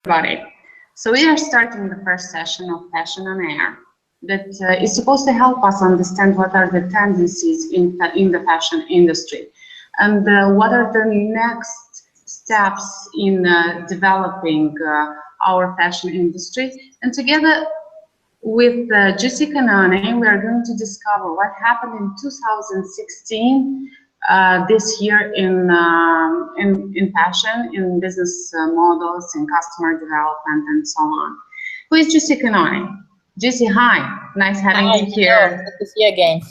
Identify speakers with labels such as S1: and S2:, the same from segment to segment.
S1: Everybody. So we are starting the first session of Fashion on Air that is supposed to help us understand what are the tendencies in the fashion industry and what are the next steps in developing our fashion industry. And together with Giusy Cannone, we are going to discover what happened in 2016 this year in fashion, in business models, in customer development, and so on. Who is Giusy Cannone? Giusy, hi. Nice having you here.
S2: Hello. Good to see you again.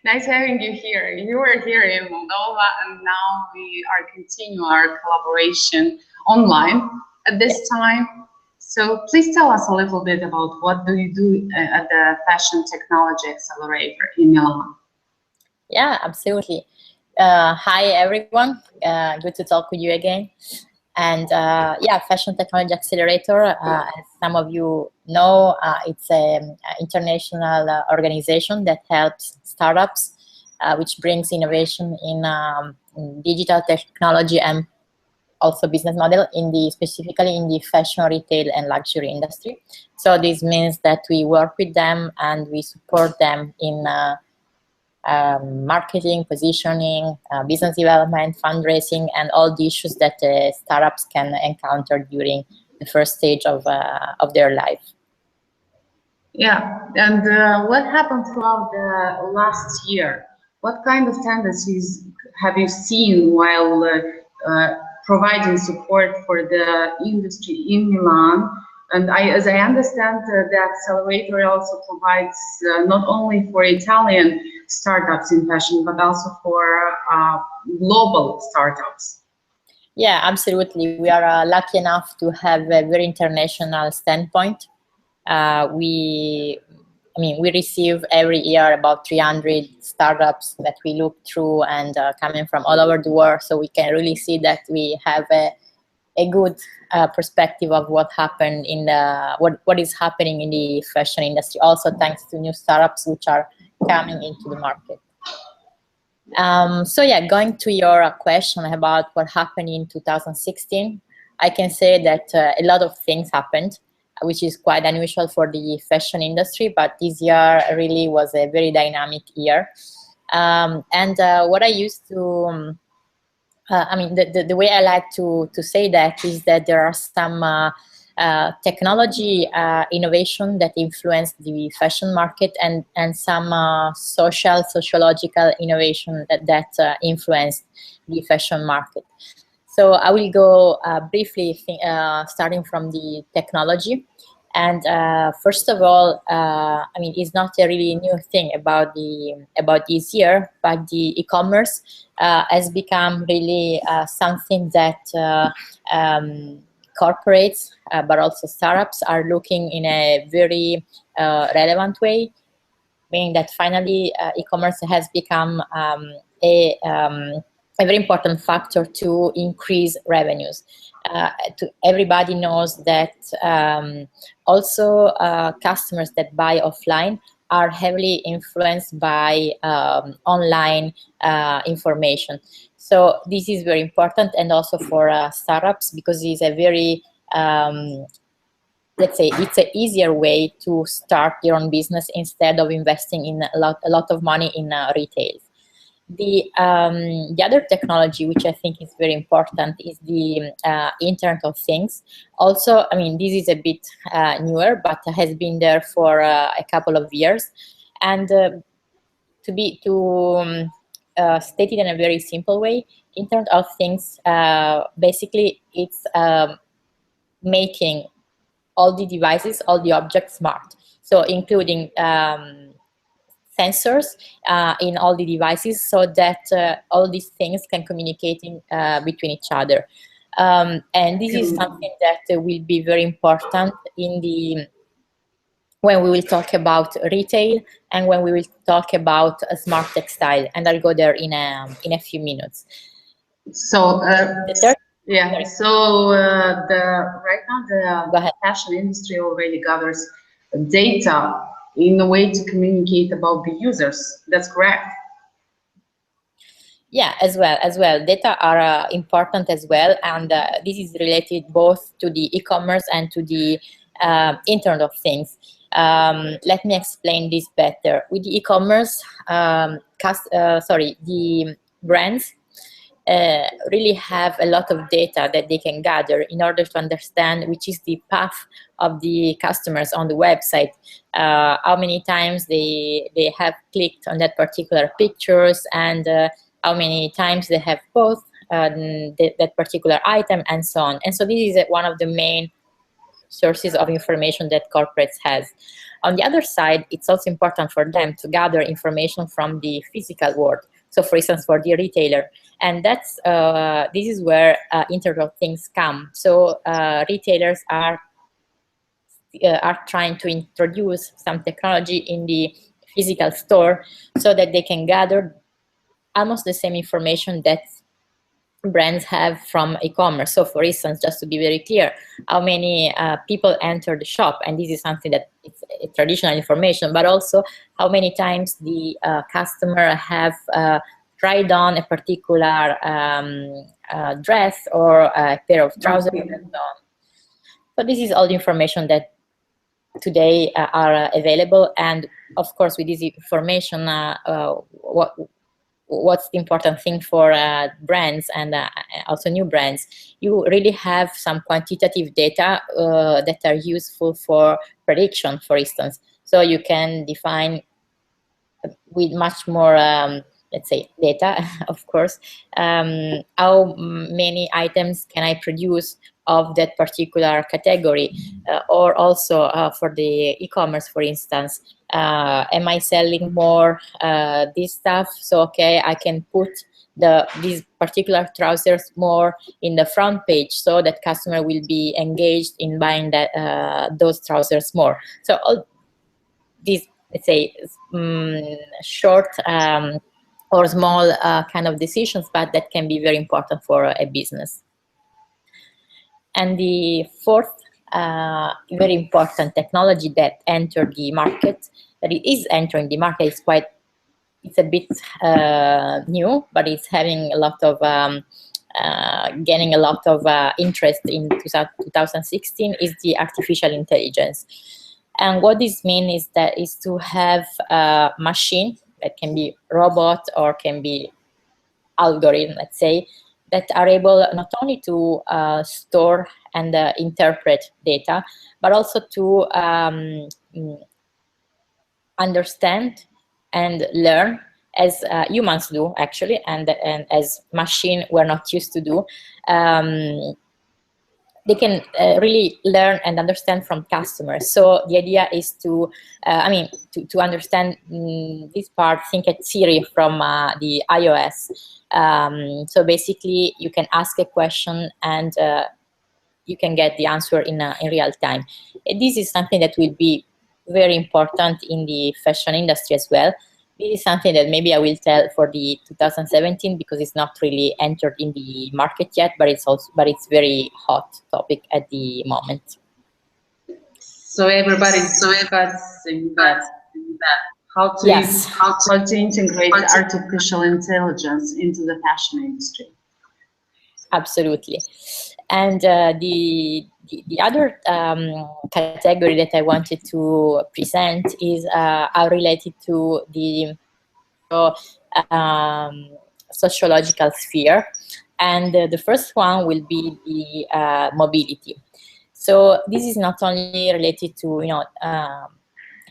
S1: Nice having you here. You were here in Moldova, and now we are continuing our collaboration online at this time. So please tell us a little bit about what do you do at the Fashion Technology Accelerator in Milan.
S2: Yeah, absolutely. Hi, everyone. Good to talk with you again. And yeah, Fashion Technology Accelerator, as some of you know, it's an international organization that helps startups, which brings innovation in digital technology and also business model specifically in the fashion, retail, and luxury industry. So this means that we work with them and we support them in marketing, positioning, business development, fundraising, and all the issues that startups can encounter during the first stage of their life.
S1: Yeah, and what happened throughout the last year? What kind of tendencies have you seen while providing support for the industry in Milan? And as I understand, the accelerator also provides not only for Italian startups in fashion, but also for global startups.
S2: Yeah, absolutely. We are lucky enough to have a very international standpoint. We receive every year about 300 startups that we look through and coming from all over the world. So we can really see that we have a good perspective of what happened in what is happening in the fashion industry. Also, thanks to new startups which are coming into the market. So yeah, going to your question about what happened in 2016, I can say that a lot of things happened, which is quite unusual for the fashion industry, but this year really was a very dynamic year. And what I used to the way I like to say that is that there are some technology innovation that influence the fashion market and some sociological innovation that influence the fashion market. So I will go briefly starting from the technology. And first of all, it's not a really new thing about this year, but the e-commerce has become really something that corporates, but also startups are looking in a very relevant way, meaning that finally e-commerce has become a very important factor to increase revenues. Everybody knows that also customers that buy offline are heavily influenced by online information. So this is very important, and also for startups, because it's a very, let's say, it's an easier way to start your own business instead of investing in a lot of money in retail. The other technology, which I think is very important, is the Internet of Things. Also, this is a bit newer, but has been there for a couple of years. And to state it in a very simple way, Internet of Things, basically, it's making all the devices, all the objects smart. So including sensors in all the devices, so that all these things can communicate between each other. And this is something that will be very important when we will talk about retail and when we will talk about a smart textile. And I'll go there in a few minutes.
S1: So yeah. So right now the fashion industry already gathers data in a way to communicate about the users. That's correct.
S2: Yeah, as well. Data are important as well, and this is related both to the e-commerce and to the Internet of Things. Let me explain this better. With the e-commerce, the brands really have a lot of data that they can gather in order to understand which is the path of the customers on the website, how many times they have clicked on that particular pictures, and how many times they have bought that particular item, and so on. And so this is one of the main sources of information that corporates has. On the other side, it's also important for them to gather information from the physical world. So, for instance, for the retailer, and that's this is where Internet of Things come. So, retailers are trying to introduce some technology in the physical store so that they can gather almost the same information that brands have from e-commerce. So, for instance, just to be very clear, how many people enter the shop, and this is something that it's traditional information, but also how many times the customer have tried on a particular dress or a pair of trousers and so on. So this is all the information that today are available, and of course, with this information, what's the important thing for brands and also new brands? You really have some quantitative data that are useful for prediction, for instance. So you can define with much more, let's say, data, of course, how many items can I produce of that particular category, or also for the e-commerce, for instance. Am I selling more this stuff? So, okay, I can put these particular trousers more in the front page so that customer will be engaged in buying those trousers more. So all these, let's say, short or small kind of decisions, but that can be very important for a business. And the fourth very important technology that entered the market, that it is entering the market, is it's a bit new, but it's having a lot of gaining a lot of interest in 2016, is the artificial intelligence. And what this means is to have a machine that can be robot or can be algorithm, let's say, that are able not only to store and interpret data, but also to understand and learn as humans do, actually, and as machine were not used to do. They can really learn and understand from customers. So the idea is to understand this part, think at Siri from the iOS. So basically, you can ask a question and you can get the answer in real time. This is something that will be very important in the fashion industry as well. This is something that maybe I will tell for the 2017 because it's not really entered in the market yet, but it's very hot topic at the moment.
S1: So everybody's discussing that how to integrate artificial intelligence into the fashion industry.
S2: Absolutely. And the other category that I wanted to present is related to the sociological sphere. And the first one will be the mobility. So this is not only related to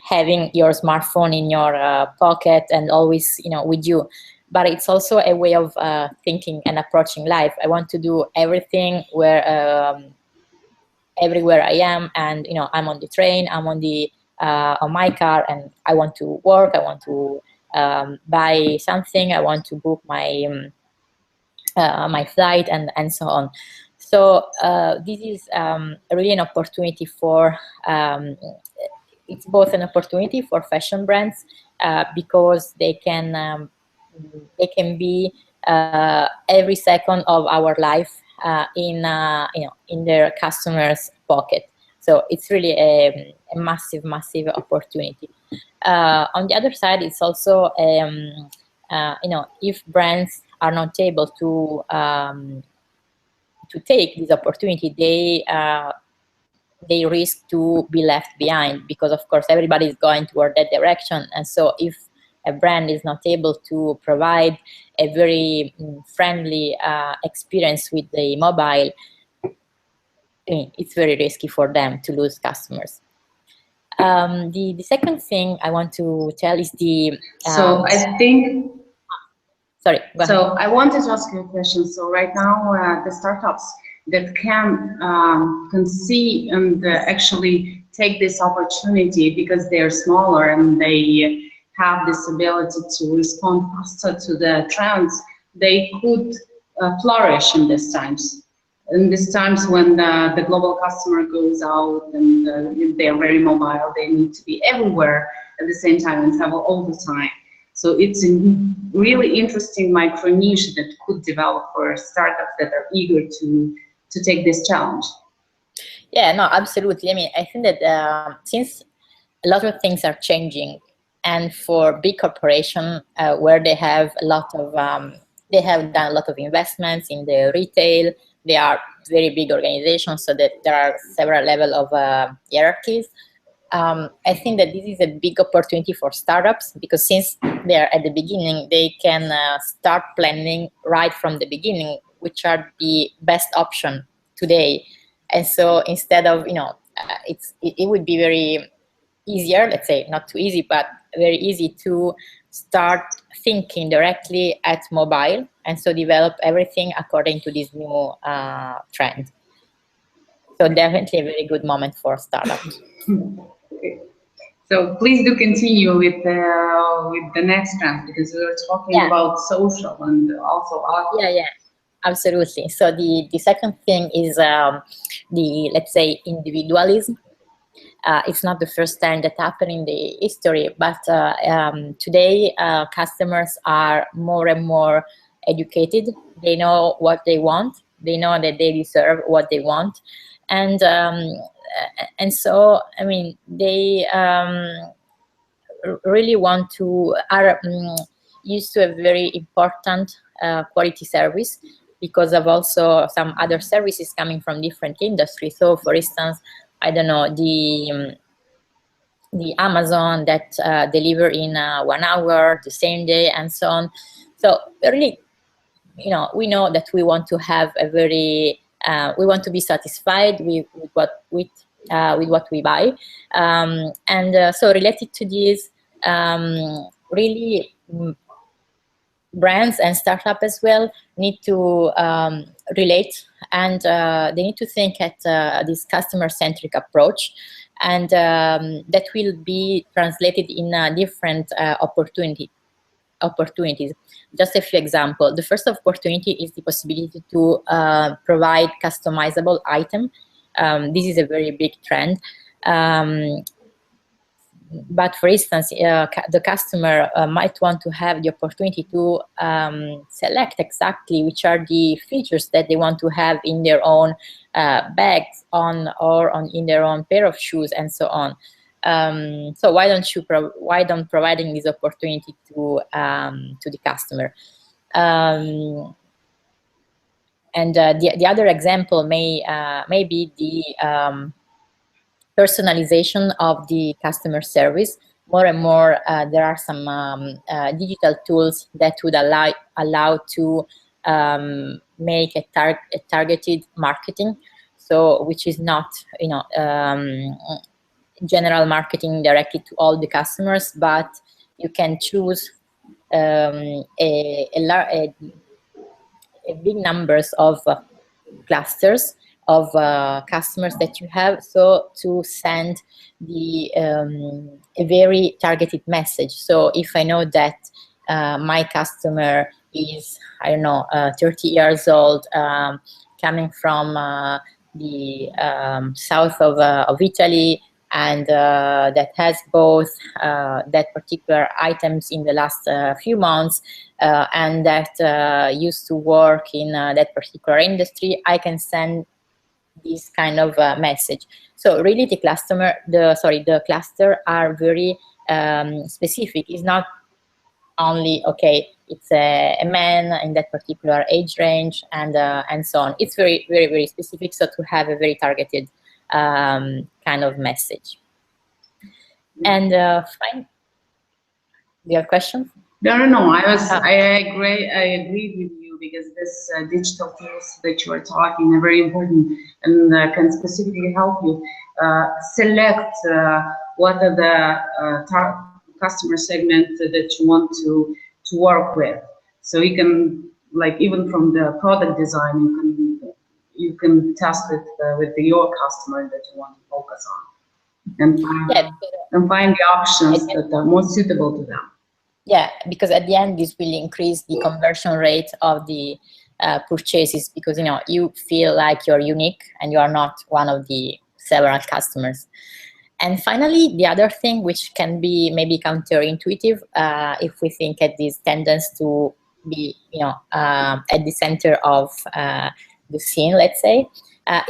S2: having your smartphone in your pocket and always with you, but it's also a way of thinking and approaching life. I want to do everything everywhere I am, and I'm on the train, I'm on my car, and I want to work, I want to buy something, I want to book my my flight, and so on. So this is really an opportunity for it's both an opportunity for fashion brands because they can be every second of our life in their customers' pocket. So it's really a massive opportunity. On the other side, it's also if brands are not able to take this opportunity, they risk to be left behind, because of course everybody is going toward that direction. And so if a brand is not able to provide a very friendly experience with the mobile, it's very risky for them to lose customers. The second thing I want to tell is the...
S1: So I think...
S2: Sorry, go ahead.
S1: So I wanted to ask you a question. So right now, the startups that can see and actually take this opportunity because they're smaller and they have this ability to respond faster to the trends, they could flourish in these times. In these times when the global customer goes out and they're very mobile, they need to be everywhere at the same time and travel all the time. So it's a really interesting micro niche that could develop for startups that are eager to take this challenge.
S2: Yeah, no, absolutely. I mean, I think that since a lot of things are changing, and for big corporations where they have a lot of, they have done a lot of investments in the retail, they are very big organizations, so that there are several levels of hierarchies. I think that this is a big opportunity for startups, because since they are at the beginning, they can start planning right from the beginning, which are the best option today. And so instead of, it would be very easier, let's say, not too easy, but very easy to start thinking directly at mobile, and so develop everything according to this new trend. So definitely a very good moment for startups.
S1: Okay. So please do continue with the next trend, because we were talking about social and also art.
S2: Yeah, absolutely. So the second thing is let's say, individualism. It's not the first time that happened in the history, but today customers are more and more educated. They know what they want. They know that they deserve what they want. And so, I mean, they really want to, are used to a very important quality service, because of also some other services coming from different industries. So for instance, I don't know, the Amazon that deliver in 1 hour, the same day, and so on. So really, we know that we want to have a very, we want to be satisfied with what we buy, and so related to this, really brands and startups as well need to relate, and they need to think at this customer-centric approach, and that will be translated in different opportunities. Just a few examples. The first opportunity is the possibility to provide customizable items. This is a very big trend. But for instance, the customer might want to have the opportunity to select exactly which are the features that they want to have in their own bags in their own pair of shoes, and so on. So why don't providing this opportunity to the customer? And the other example may be the personalization of the customer service. More and more, there are some digital tools that would allow to make a targeted marketing. So, which is not, general marketing directly to all the customers, but you can choose a big numbers of clusters of customers that you have, so to send the a very targeted message. So if I know that my customer is, I don't know, 30 years old, coming from the south of Italy, and that has both that particular items in the last few months, and that used to work in that particular industry, I can send this kind of message. So really, the cluster are very specific. It's not only, okay, it's a man in that particular age range, and so on. It's very, very, very specific, so to have a very targeted kind of message. And fine. Do you have questions?
S1: No. I agree with you, because this digital tools that you are talking are very important, and can specifically help you select what are the customer segment that you want to work with. So you can, like, even from the product design, you can test it with your customer that you want to focus on, and find the options that are more suitable to them.
S2: Yeah, because at the end, this will increase the conversion rate of the purchases, because you feel like you're unique and you are not one of the several customers. And finally, the other thing, which can be maybe counterintuitive if we think at this tendency to be at the center of the scene, let's say,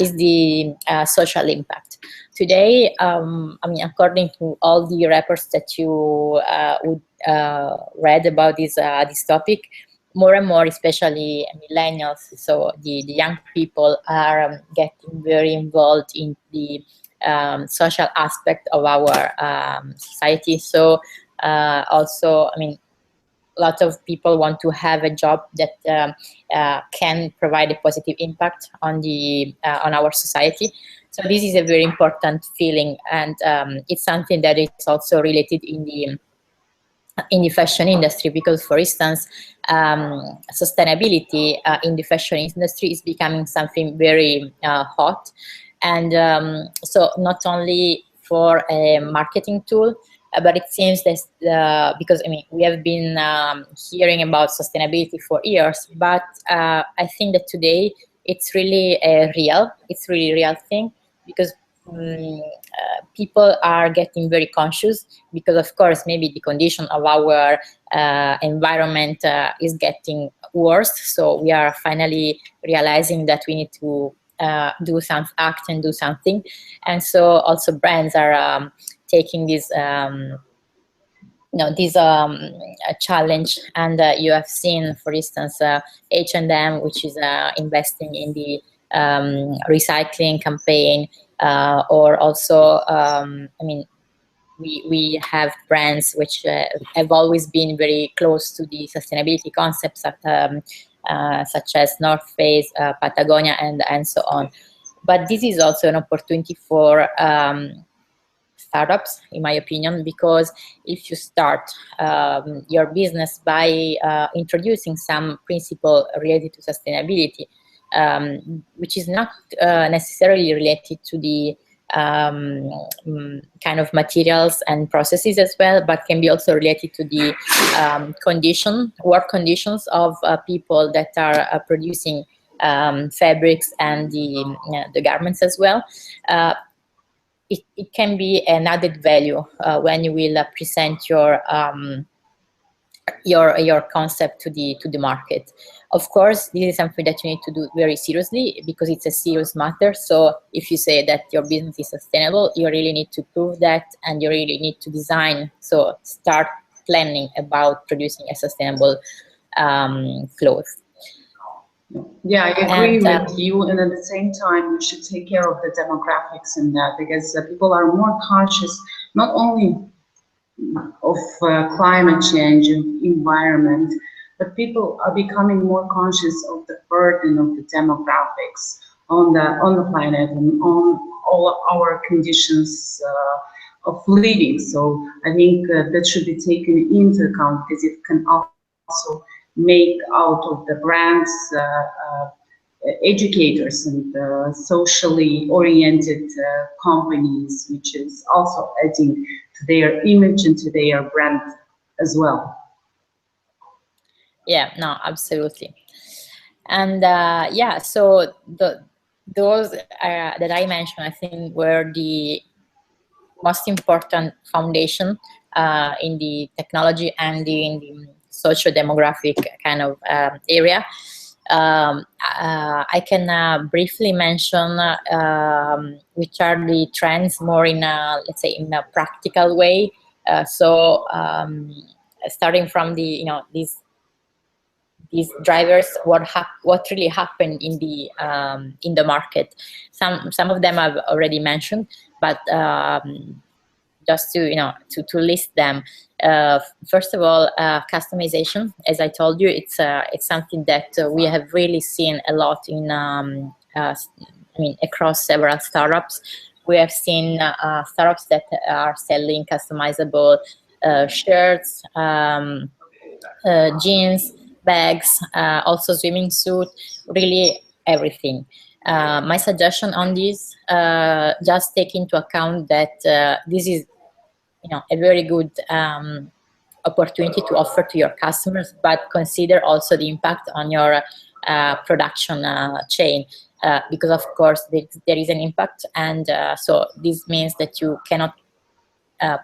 S2: is the social impact. Today, according to all the reports that you would read about this topic, more and more, especially millennials, so the young people, are getting very involved in the social aspect of our society. So also, a lot of people want to have a job that can provide a positive impact on our society. So this is a very important feeling, and it's something that is also related in the fashion industry, because, for instance, sustainability in the fashion industry is becoming something very hot. And so not only for a marketing tool, but it seems that because we have been hearing about sustainability for years, but I think that today it's really a real thing, because people are getting very conscious, because of course maybe the condition of our environment is getting worse. So we are finally realizing that we need to do something, and so also brands are taking this challenge. And you have seen, for instance, H&M, which is investing in the recycling campaign, or also we have brands which have always been very close to the sustainability concepts, such as North Face, Patagonia, and so on. But this is also an opportunity for startups, in my opinion, because if you start your business by introducing some principle related to sustainability, which is not necessarily related to the kind of materials and processes as well, but can be also related to the work conditions of people that are producing fabrics and the garments as well. It can be an added value when you will present your concept to the market. Of course, this is something that you need to do very seriously, because it's a serious matter. So if you say that your business is sustainable, you really need to prove that, and you really need to design. So start planning about producing a sustainable clothes.
S1: Yeah, I agree with you, and at the same time, we should take care of the demographics in that, because people are more conscious, not only of climate change and environment, but people are becoming more conscious of the burden of the demographics on the planet and on all our conditions of living. So I think that should be taken into account, because it can also make out of the brands educators and socially oriented companies, which is also adding to their image and to their brand as well.
S2: Yeah, no, absolutely. And yeah, so those that I mentioned, I think, were the most important foundation in the technology and in the socio-demographic kind of area. I can briefly mention which are the trends more in let's say in a practical way. So starting from the these drivers, what really happened in the market. Some of them I've already mentioned, but just to to list them. First of all, customization. As I told you, it's something that we have really seen a lot in across several startups. We have seen startups that are selling customizable shirts, jeans, bags, also swimming suit, really everything. My suggestion on this, just take into account that this is a very good opportunity to offer to your customers, but consider also the impact on your production chain, because of course there is an impact, and so this means that you cannot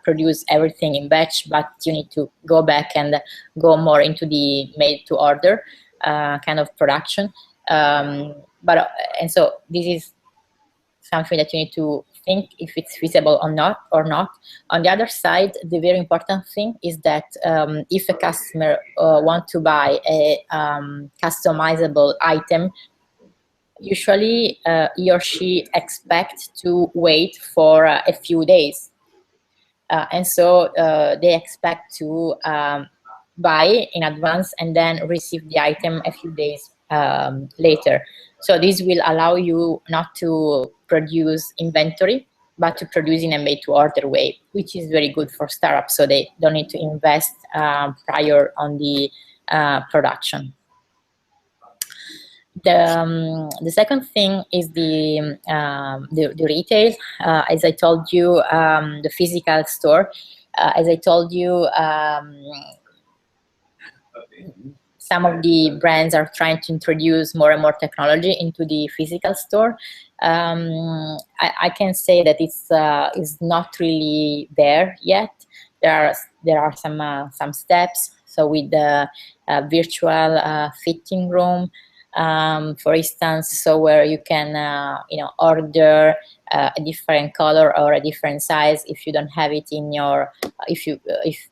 S2: produce everything in batch, but you need to go back and go more into the made-to-order kind of production. And so this is something that you need to think if it's feasible or not. On the other side, the very important thing is that if a customer wants to buy a customizable item, usually he or she expects to wait for a few days. And so they expect to buy in advance and then receive the item a few days later. So this will allow you not to produce inventory, but to produce in a made-to-order way, which is very good for startups, so they don't need to invest prior on the production. The second thing is the retail. As I told you, the physical store. As I told you, some of the brands are trying to introduce more and more technology into the physical store. I can say that it's is not really there yet. There are some steps. So with the virtual fitting room, for instance, so where you can order a different color or a different size if you don't have it in your if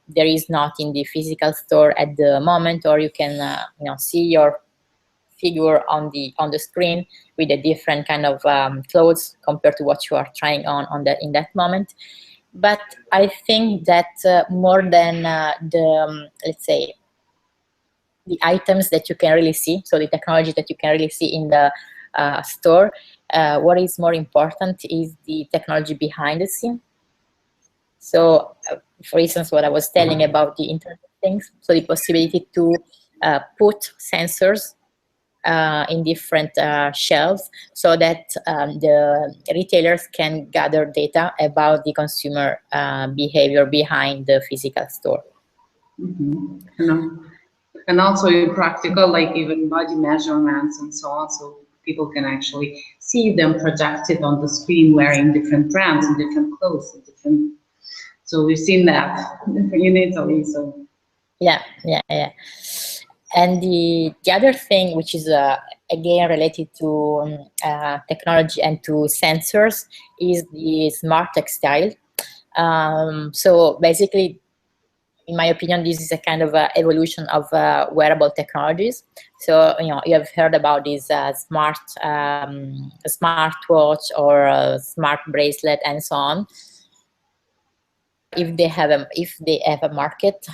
S2: there is not in the physical store at the moment, or you can see your figure on the screen with a different kind of clothes compared to what you are trying on that in that moment. But I think that more than let's say the items that you can really see, so the technology that you can really see in the store, what is more important is the technology behind the scene. So, for instance, what I was telling about the Internet of Things, so the possibility to put sensors in different shelves, so that the retailers can gather data about the consumer behavior behind the physical store.
S1: Mm-hmm. And also in practical, like even body measurements and so on, so people can actually see them projected on the screen wearing different brands and different clothes and different. So we've seen that in Italy. So
S2: yeah. And the other thing, which is again related to technology and to sensors, is the smart textile. So basically, in my opinion, this is a kind of evolution of wearable technologies. So you have heard about this smart watch or smart bracelet and so on. If they have a market,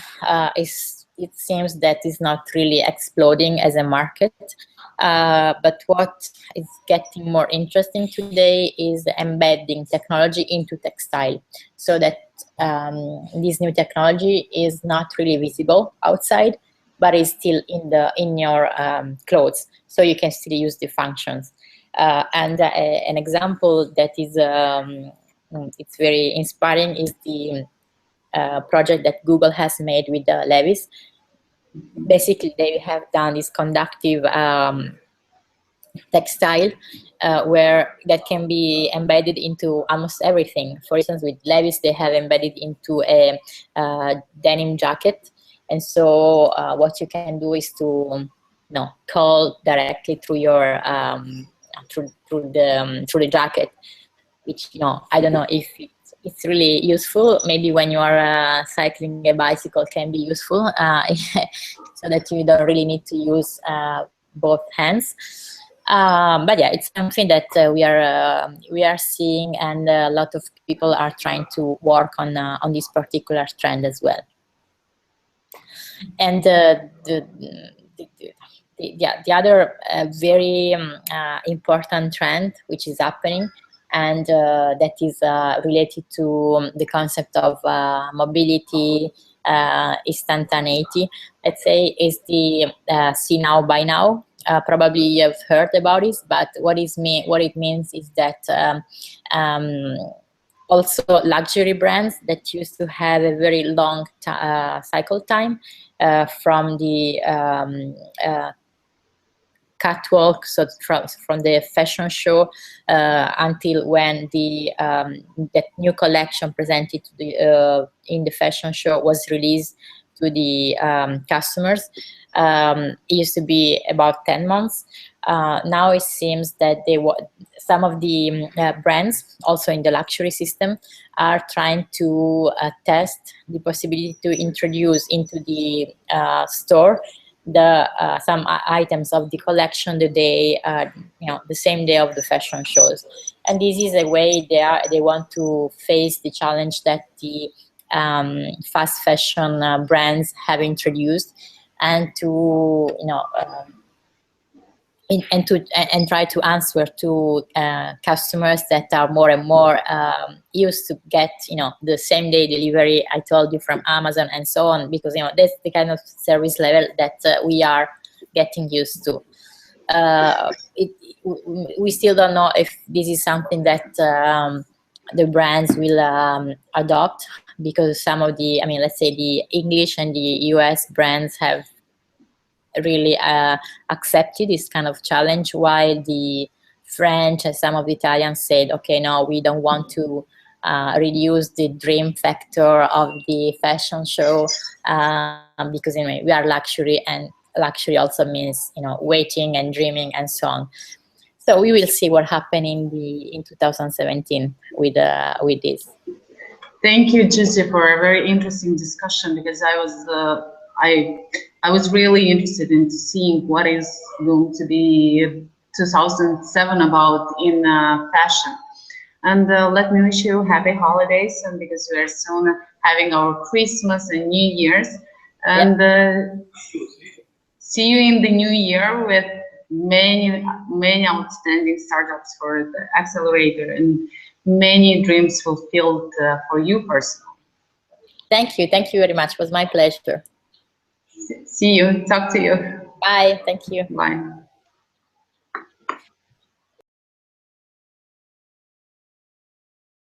S2: it seems that it's not really exploding as a market. But what is getting more interesting today is embedding technology into textile, so that this new technology is not really visible outside, but is still in your clothes, so you can still use the functions. And an example that is it's very inspiring is the project that Google has made with Levi's. Basically, they have done this conductive textile where that can be embedded into almost everything. For instance, with Levi's, they have embedded into a denim jacket, and so what you can do is to call directly through your through the jacket, which I don't know if it's it's really useful. Maybe when you are cycling a bicycle can be useful, so that you don't really need to use both hands. But yeah, it's something that we are seeing, and a lot of people are trying to work on this particular trend as well. And the other very important trend which is happening, and that is related to the concept of mobility, instantaneity, let's say, is the see now, buy now. Probably you've heard about this, but what it means is that also luxury brands that used to have a very long cycle time from the catwalk, so from the fashion show until when that new collection presented to the in the fashion show was released to the customers. It used to be about 10 months. Now it seems that some of the brands, also in the luxury system, are trying to test the possibility to introduce into the store some items of the collection the day, the same day of the fashion shows. And this is a way they want to face the challenge that the fast fashion brands have introduced, and to and try to answer to customers that are more and more used to get the same day delivery, I told you, from Amazon and so on, because that's the kind of service level that we are getting used to. We still don't know if this is something that the brands will adopt, because some of the, let's say the English and the US brands have really accepted this kind of challenge, while the French and some of the Italians said, okay, no, we don't want to reduce the dream factor of the fashion show, because anyway, we are luxury, and luxury also means waiting and dreaming and so on. So we will see what happens in 2017 with this.
S1: Thank you, Giusy, for a very interesting discussion, because I was really interested in seeing what is going to be 2007 about in fashion. And let me wish you happy holidays, and because we are soon having our Christmas and New Year's, and see you in the new year with many outstanding startups for the Accelerator, and many dreams fulfilled for you personally.
S2: Thank you very much. It was my pleasure.
S1: See you. Talk to you.
S2: Bye. Thank you.
S1: Bye.